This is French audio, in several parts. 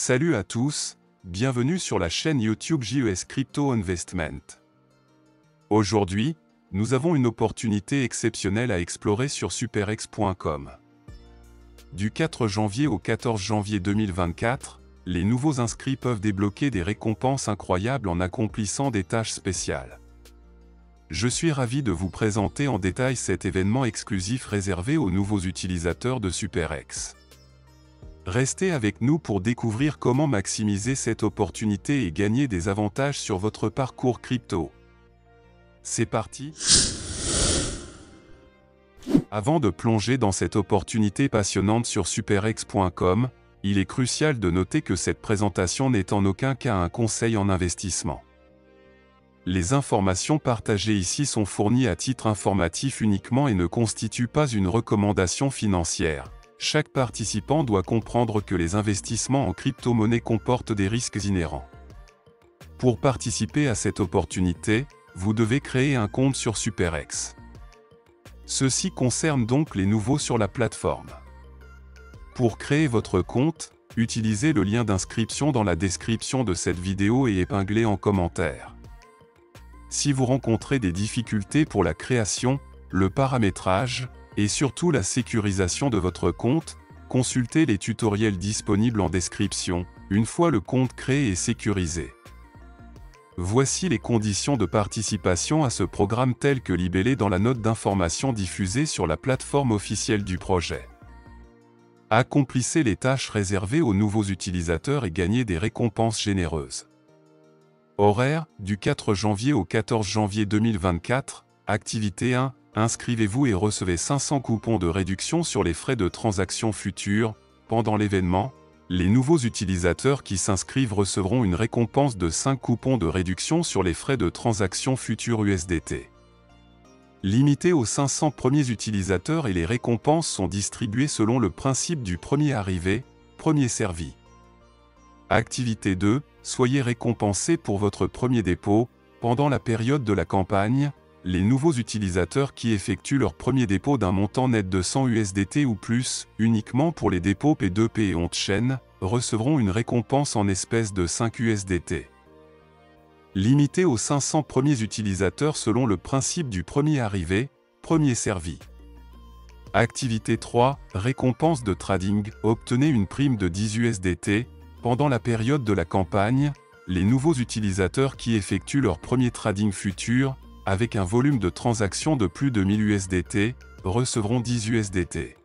Salut à tous, bienvenue sur la chaîne YouTube JES Crypto Investment. Aujourd'hui, nous avons une opportunité exceptionnelle à explorer sur superex.com. Du 4 janvier au 14 janvier 2024, les nouveaux inscrits peuvent débloquer des récompenses incroyables en accomplissant des tâches spéciales. Je suis ravi de vous présenter en détail cet événement exclusif réservé aux nouveaux utilisateurs de SuperEx. Restez avec nous pour découvrir comment maximiser cette opportunité et gagner des avantages sur votre parcours crypto. C'est parti! Avant de plonger dans cette opportunité passionnante sur superex.com, il est crucial de noter que cette présentation n'est en aucun cas un conseil en investissement. Les informations partagées ici sont fournies à titre informatif uniquement et ne constituent pas une recommandation financière. Chaque participant doit comprendre que les investissements en crypto-monnaie comportent des risques inhérents. Pour participer à cette opportunité, vous devez créer un compte sur SuperEx. Ceci concerne donc les nouveaux sur la plateforme. Pour créer votre compte, utilisez le lien d'inscription dans la description de cette vidéo et épinglez en commentaire. Si vous rencontrez des difficultés pour la création, le paramétrage, et surtout la sécurisation de votre compte, consultez les tutoriels disponibles en description, une fois le compte créé et sécurisé. Voici les conditions de participation à ce programme telles que libellées dans la note d'information diffusée sur la plateforme officielle du projet. Accomplissez les tâches réservées aux nouveaux utilisateurs et gagnez des récompenses généreuses. Horaire, du 4 janvier au 14 janvier 2024, Activité 1. Inscrivez-vous et recevez 500 coupons de réduction sur les frais de transaction futurs. Pendant l'événement, les nouveaux utilisateurs qui s'inscrivent recevront une récompense de 5 coupons de réduction sur les frais de transaction futurs USDT. Limité aux 500 premiers utilisateurs et les récompenses sont distribuées selon le principe du premier arrivé, premier servi. Activité 2. Soyez récompensé pour votre premier dépôt. Pendant la période de la campagne, les nouveaux utilisateurs qui effectuent leur premier dépôt d'un montant net de 100 USDT ou plus, uniquement pour les dépôts P2P et on-chain, recevront une récompense en espèces de 5 USDT. Limité aux 500 premiers utilisateurs selon le principe du premier arrivé, premier servi. Activité 3. Récompense de trading. Obtenez une prime de 10 USDT. Pendant la période de la campagne, les nouveaux utilisateurs qui effectuent leur premier trading futur, avec un volume de transactions de plus de 1000 USDT, recevront 10 USDT.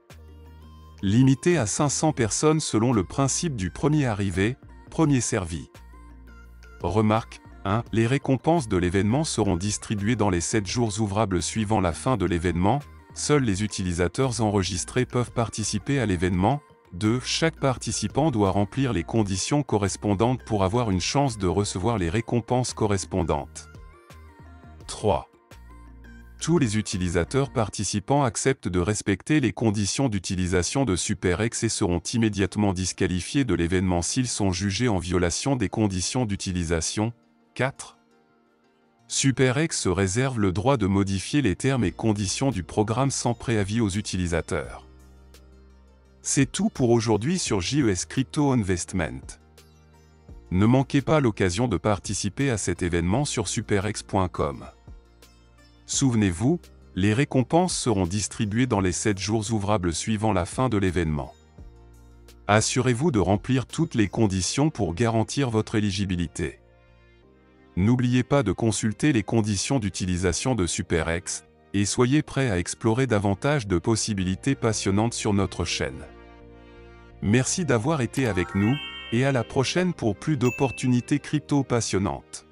Limité à 500 personnes selon le principe du premier arrivé, premier servi. Remarque 1. Les récompenses de l'événement seront distribuées dans les 7 jours ouvrables suivant la fin de l'événement. Seuls les utilisateurs enregistrés peuvent participer à l'événement. 2. Chaque participant doit remplir les conditions correspondantes pour avoir une chance de recevoir les récompenses correspondantes. 3. Tous les utilisateurs participants acceptent de respecter les conditions d'utilisation de SuperEx et seront immédiatement disqualifiés de l'événement s'ils sont jugés en violation des conditions d'utilisation. 4. SuperEx se réserve le droit de modifier les termes et conditions du programme sans préavis aux utilisateurs. C'est tout pour aujourd'hui sur JES Crypto Investment. Ne manquez pas l'occasion de participer à cet événement sur superex.com. Souvenez-vous, les récompenses seront distribuées dans les 7 jours ouvrables suivant la fin de l'événement. Assurez-vous de remplir toutes les conditions pour garantir votre éligibilité. N'oubliez pas de consulter les conditions d'utilisation de SuperEx, et soyez prêts à explorer davantage de possibilités passionnantes sur notre chaîne. Merci d'avoir été avec nous, et à la prochaine pour plus d'opportunités crypto passionnantes.